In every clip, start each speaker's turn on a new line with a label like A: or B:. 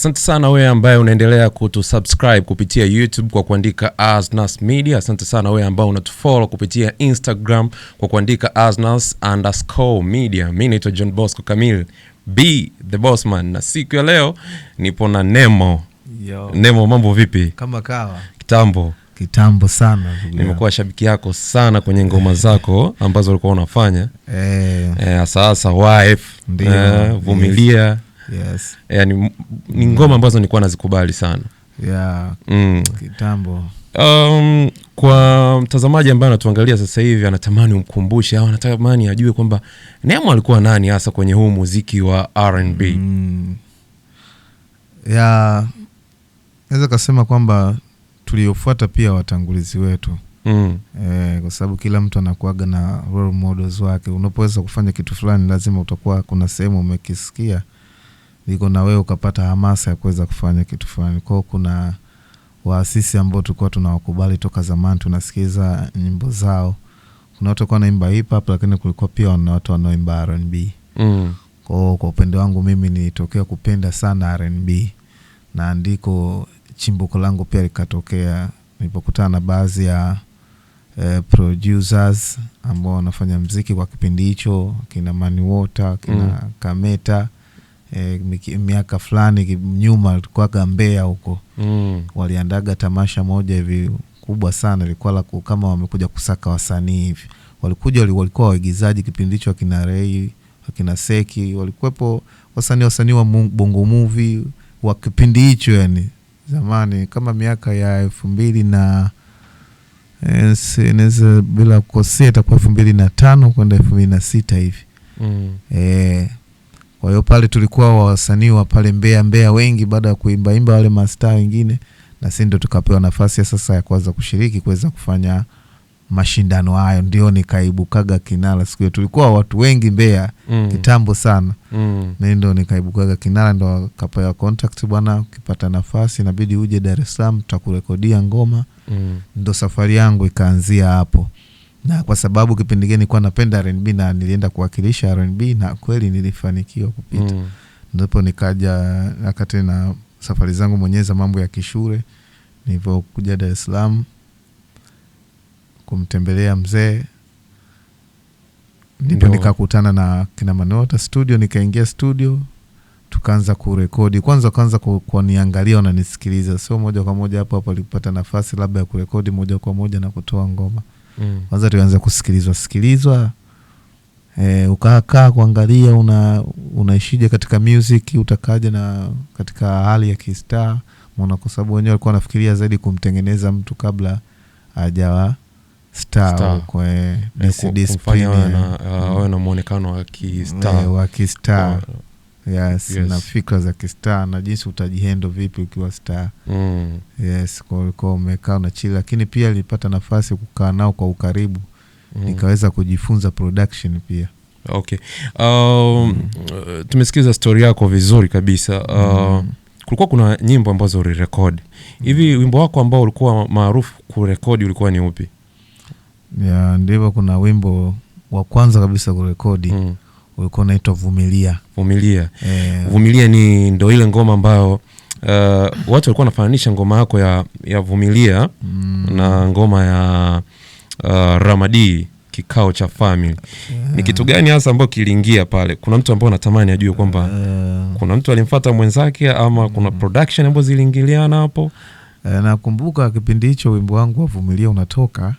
A: Asante sana wewe ambaye unaendelea kutusubscribe kupitia YouTube kwa kuandika Asnas Media. Asante sana wewe ambaye unatufollow kupitia Instagram kwa kuandika Asnas_media. Mimi naitwa John Bosco Kamil, B the Boss Man, na siku ya leo nipo na Nemo.
B: Yo.
A: Nemo, mambo vipi?
B: Kama kawa.
A: Kitambo
B: sana.
A: Nimekuwa shabiki yako sana kwenye ngoma zako ambazo ulikuwa unafanya. Sasa wife, vumilia.
B: Yes.
A: Ni ngoma ambazo nilikuwa nazikubali sana.
B: Kitambo.
A: Kwa mtazamaji ambaye anatuangalia sasa hivi anatamani umkumbushe au anatamani ajue kwamba Nemo alikuwa nani hasa kwenye huu muziki wa R&B.
B: Naweza kusema kwamba tuliofuata pia watangulizi wetu. Kwa sababu kila mtu anakuaga na role models wake. Unapoweza kufanya kitu fulani lazima utakuwa kuna sehemu umekisikia liko na wewe ukapata hamasa ya kuweza kufanya kitu fulani. Kwa kuna waasisi ambao tulikuwa tunawakubali toka zamani, tunasikiza nyimbo zao. Kuna watu walikuwa wanaimba hip hop, lakini kulikuwa pia watu wanaoimba R&B. Kwa upande wangu mimi nilitokea kupenda sana R&B, na ndiko chimbuko langu pia likatokea nilipokutana na baadhi ya producers ambao wanafanya muziki kwa kipindi hicho, kina Mani Water, kina Kameta. Miaka fulani nyuma tulikuwa Mbeya huko. Waliandaga tamasha moja hivi kubwa sana, ilikuwa kama wamekuja kusaka wasanii hivi. Walikuwa waigizaji kipindi hicho, kina Ray, kina Seki, walikuwepo wasanii wa Bongo Movie wa kipindi hicho, yani zamani kama miaka ya 2000 na bila kukosea itakuwa 2005 kwenda 2006 hivi. Kwa hiyo pale tulikuwa wasanii wa pale Mbeya wengi, baada ya kuimba wale mastaa wengine, na sisi ndo tukapewa nafasi ya sasa ya kuanza kushiriki kuweza kufanya mashindano hayo. Ndio nikaibukaga kinara siku hiyo. Tulikuwa watu wengi Mbeya kitambo sana. Mimi ndo nikaibukaga kinara, ndo akapewa contact, bwana ukipata nafasi inabidi uje Dar es Salaam tutakurekodia ngoma. Ndo safari yangu ikaanzia hapo. Na kwa sababu kipindi gani nilikuwa napenda R&B na nilienda kuwakilisha R&B, na kweli nilifanikiwa kupita. Ndipo nikaja wakati na safari zangu mwenyewe za mambo ya kishule, nilipokuja Dar es Salaam kumtembelea mzee, ndipo nikakutana na kina Mani Water studio. Nikaingia studio tukaanza kurekodi. Kwanza kwa niangalia na nisikiliza, sio moja kwa moja hapo alipata nafasi labda ya kurekodi moja kwa moja na kutoa ngoma. Kwanza tuanza kusikilizwa, ukakaa kuangalia unaishije katika music, utakaje na katika hali ya kistar. Maana kwa sababu wenyewe walikuwa wanafikiria zaidi kumtengeneza mtu kabla hajawa star, kwa discipline
A: na muonekano wa kistar.
B: Yes. Na fikra za kistar na jinsi utajihendo vipi ukiwa star. Yes, kwa umekaa na chill, lakini pia nilipata nafasi kukaa nao kwa ukaribu. Nikaweza kujifunza production pia.
A: Okay. Tumesikiza story yako vizuri kabisa. Kulikuwa kuna nyimbo ambazo ulirekodi. Hivi wimbo wako ambao ulikuwa maarufu kurekodi ulikuwa ni upi?
B: Ndivyo kuna wimbo wa kwanza kabisa kurekodi. Ulikuwa unaitwa Vumilia.
A: Vumilia ni ndo ile ngoma ambayo watu walikuwa wanafananisha ngoma yako ya Vumilia na ngoma ya Ramadi, Kikao cha Family. Ni kitu gani hasa ambacho kiliingia pale? Kuna mtu ambaye anatamani ajue kwamba kuna mtu alimfuata mwenzake ama kuna production ambazo ziliingiliana hapo.
B: Nakumbuka kipindi hicho wimbo wangu wa Vumilia unatoka.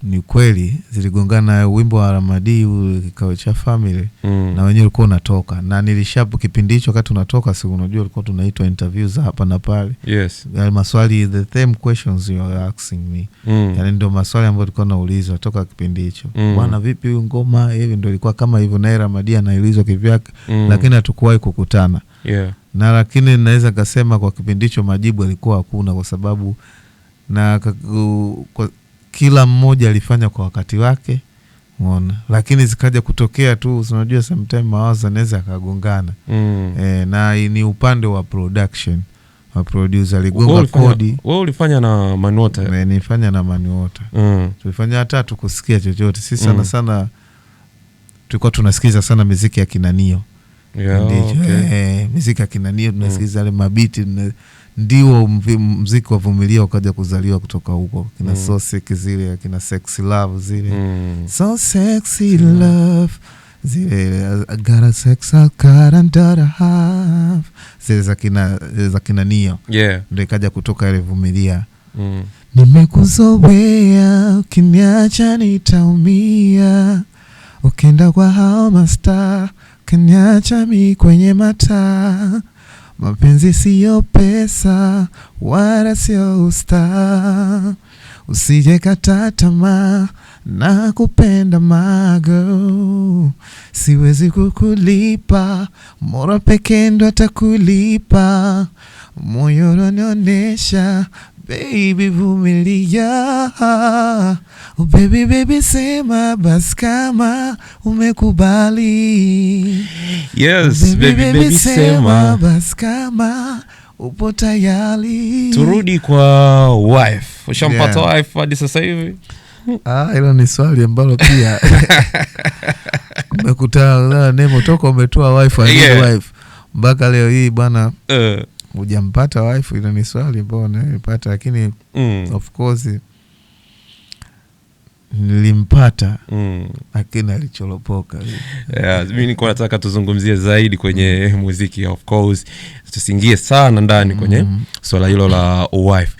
B: Ni kweli ziligongana na wimbo wa Ramadi, Kikao cha Family, na wenyewe ulikuwa unatoka. Na nilishapo kipindi hicho wakati unatoka, si unajua ulikuwa tunaitwa interviews hapa na pale.
A: Yes.
B: Yale maswali, the same questions you are asking me. Yani ndio maswali ambayo tulikuwa tunaulizwa toka kipindi hicho. Bwana vipi huyu ngoma hivi, ndio ilikuwa kama hivyo, na Ramadi anaulizwa kivyake, lakini hatukuwahi kukutana. Na lakini naweza kusema kwa kipindi hicho majibu yalikuwa hakuna, kwa sababu kila mmoja alifanya kwa wakati wake, unaona. Lakini zikaja kutokea tu, unajua sometimes mawazo yanaweza kagongana. Na ni upande wa production, wa producer aligonga kodi.
A: Wewe ulifanya na Mani Water?
B: Nilifanya na Mani Water. Tulifanya hata tukusikia chochote. Sisi sana tulikuwa tunasikiza sana muziki ya kina Nio. muziki akina Nio tunasikiza yale mabiti ndio muziki wa Vumilia ukaja kuzaliwa kutoka huko kina So Sick zile kina Sexy Love zile So Sexy Love zile I got a sex I can't have zile za kina Nio ndio ikaja kutoka ile Vumilia. Nimekuzoea ukiniacha nitaumia ukienda kwa hao mastaa ukiniacha mi kwenye mataa mapenzi siyo pesa wala siyo usta usije kata tamaa na kupenda mago siwezi kukulipa mora pekee ndo atakulipa moyo unanionyesha baby vumilia oh baby sema basi kama umekubali
A: yes baby
B: sema basi kama upo tayari.
A: Turudi kwa wife. Ushampata wife hadi sasa hivi?
B: Hilo ni swali ambalo pia umekutana Nemo toka umetoa wife wife mpaka leo hii bwana hujampata wife. Hilo ni swali ambalo nilipata lakini of course nilimpata lakini alicholopoka.
A: Mimi nilikuwa nataka tuzungumzie zaidi kwenye muziki, of course tusiingie sana ndani kwenye swala hilo la wife.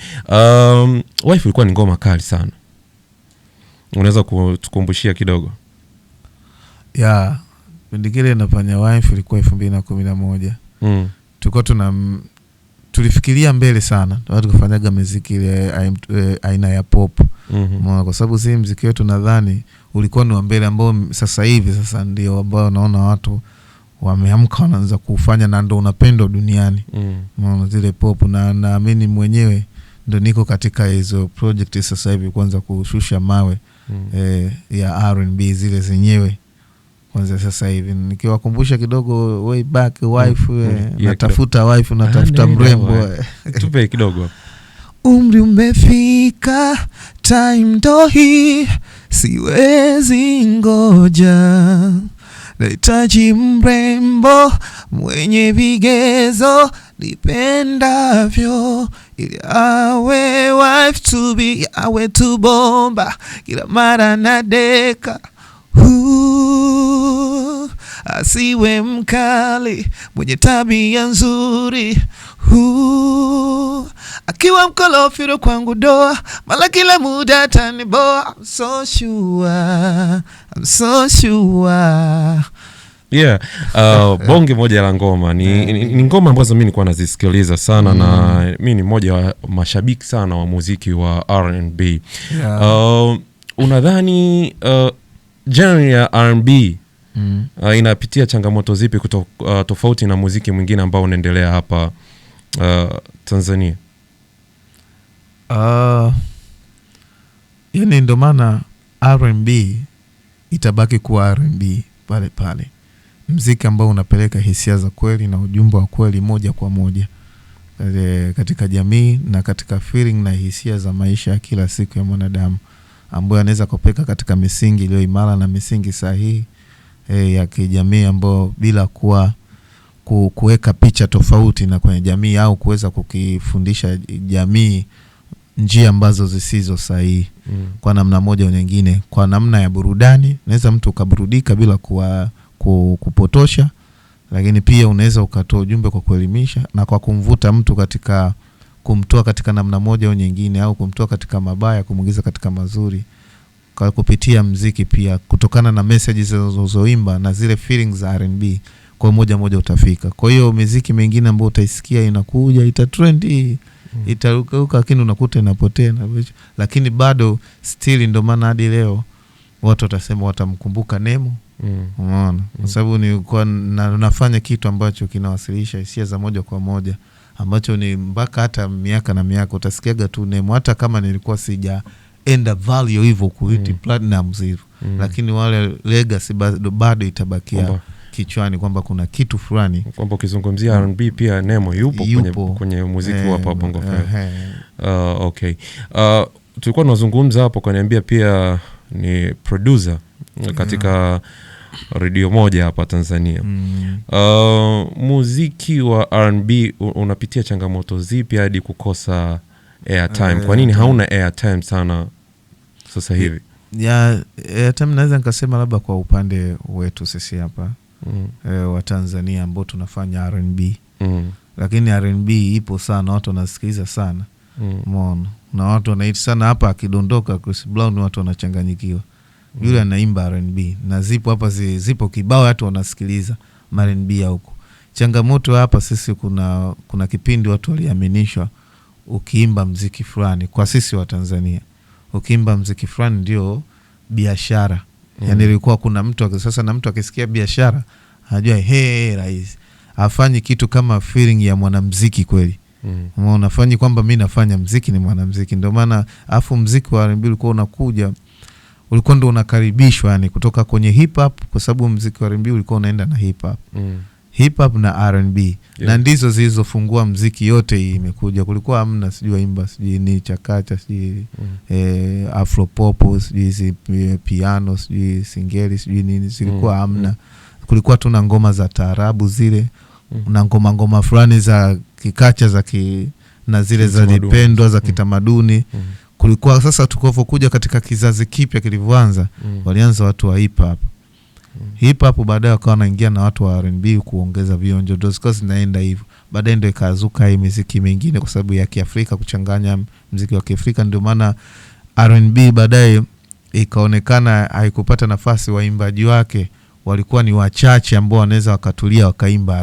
A: Wife ilikuwa ni ngoma kali sana, unaweza kutukumbushia kidogo?
B: Kipindi kile nafanya wife ilikuwa 2011. Tulikuwa tulifikiria mbele sana watu kufanyaga muziki ile aina ya pop. Kwa sababu si muziki wetu nadhani ulikuwa ni wa mbele ambao sasa hivi sasa ndio ambao naona watu wameamka wanaanza kufanya na ndio unapendwa duniani. Zile pop na naamini mwenyewe ndio niko katika hizo project sasa hivi kuanza kushusha mawe ya R&B zile zenyewe kwanza sasa hivi nikiwakumbusha kidogo way back wife natafuta wife natafuta mrembo
A: tupe kidogo.
B: Umri umefika time ndo hii siwezi ngoja nahitaji mrembo mwenye vigezo nipendavyo ili awe wife to be awe tu bomba kila mara na deka asiwe mkali mwenye tabia nzuri akiwa mkolofiro kwangu doa mala kila muda ataniboa. I'm so sure.
A: Bonge moja la ngoma ni ngoma ambazo mimi nilikuwa nazisikiliza sana na mimi ni mmoja wa mashabiki sana wa muziki wa R&B. Unadhani genre ya R&B inapitia changamoto zipi tofauti na muziki mwingine ambao unaendelea hapa Tanzania?
B: Yani ndio maana R&B itabaki kuwa R&B pale pale, muziki ambao unapeleka hisia za kweli na ujumbe wa kweli moja kwa moja katika jamii na katika feeling na hisia za maisha ya kila siku ya mwanadamu, ambayo anaweza kupeka katika misingi iliyo imara na misingi sahihi ya kijamii, ambao bila kuweka picha tofauti na kwenye jamii au kuweza kukifundisha jamii njia ambazo zisizo sahihi kwa namna moja au nyingine. Kwa namna ya burudani unaweza mtu ukaburudika bila kupotosha, lakini pia unaweza ukatoa ujumbe kwa kuelimisha na kwa kumvuta mtu katika kumtoa katika namna moja au nyingine, au kumtoa katika mabaya kumuingiza katika mazuri kwa kupitia muziki pia, kutokana na messages zinazoimba na zile feelings za R&B kwa moja utafika. Kwa hiyo muziki mingine ambayo utaisikia inakuja itatrendi itaruka lakini unakuta inapotea, lakini bado still ndio maana hadi leo watu watasema watamkumbuka Nemo. Unaona, kwa sababu ni kwa nafanya kitu ambacho kinawasilisha hisia za moja kwa moja, ambacho ni mpaka hata miaka na miaka utasikiaga tu Nemo, hata kama nilikuwa sijaenda value hivyo kuiti platinum zero, lakini wale legacy bado itabakia kichwani kwamba kuna kitu fulani,
A: kwamba ukizungumzia R&B pia Nemo yupo kwenye muziki wa Bongo Flava. Okay. Tulikuwa tunazungumza hapo kaniambia pia ni producer katika redio moja hapa Tanzania. Muziki wa R&B unapitia changamoto zipi hadi kukosa airtime? Kwa nini hauna airtime sana sasa hivi?
B: Airtime naweza nikasema labda kwa upande wetu sisi hapa wa Tanzania ambao tunafanya R&B. Lakini R&B ipo sana, watu wanasikiliza sana. Umeona? Na watu wanaiti sana hapa, akidondoka Chris Brown watu wanachanganyikiwa. Yule anaimba R&B na zipo hapa zipo kibao watu wanasikiliza R&B ya huko. Changamoto hapa sisi kuna kipindi watu waliaminishwa ukiimba mziki fulani, kwa sisi wa Tanzania ukiimba mziki fulani ndio biashara. Yani ilikuwa kuna mtu sasa, na mtu akisikia biashara anajua rais afanyi kitu kama feeling ya mwanamuziki kweli. Unafanyi kwamba mimi nafanya muziki, ni mwanamuziki. Ndio maana afu muziki wa R&B ulikuwa unakuja, ulikuwa ndio unakaribishwa yani kutoka kwenye hip hop, kwa sababu muziki wa R&B ulikuwa unaenda na hip hop. Hip hop na R&B na ndizo zilizofungua muziki yote hii imekuja. Kulikuwa hamna sijui imba sijui ni chakacha sijui afro pop sijui piano sijui singeli sijui nini, zilikuwa hamna. Kulikuwa tuna ngoma za taarabu zile na ngoma fulani za kikacha na zile za lipendwa za kitamaduni. Kulikuwa sasa tukovokuja katika kizazi kipya kilivyoanza, walianza watu wa hip hop. Hip hop baadaye wakawa wanaingia na watu wa R&B kuongeza vionjo, ndio zinaenda hivyo. Baadaye ndio ikazuka hii muziki mingine kwa sababu ya Kiafrika, kuchanganya muziki wa Kiafrika. Ndio maana R&B baadaye ikaonekana haikupata nafasi, waimbaji wake walikuwa ni wachache ambao wanaweza wakatulia wakaimba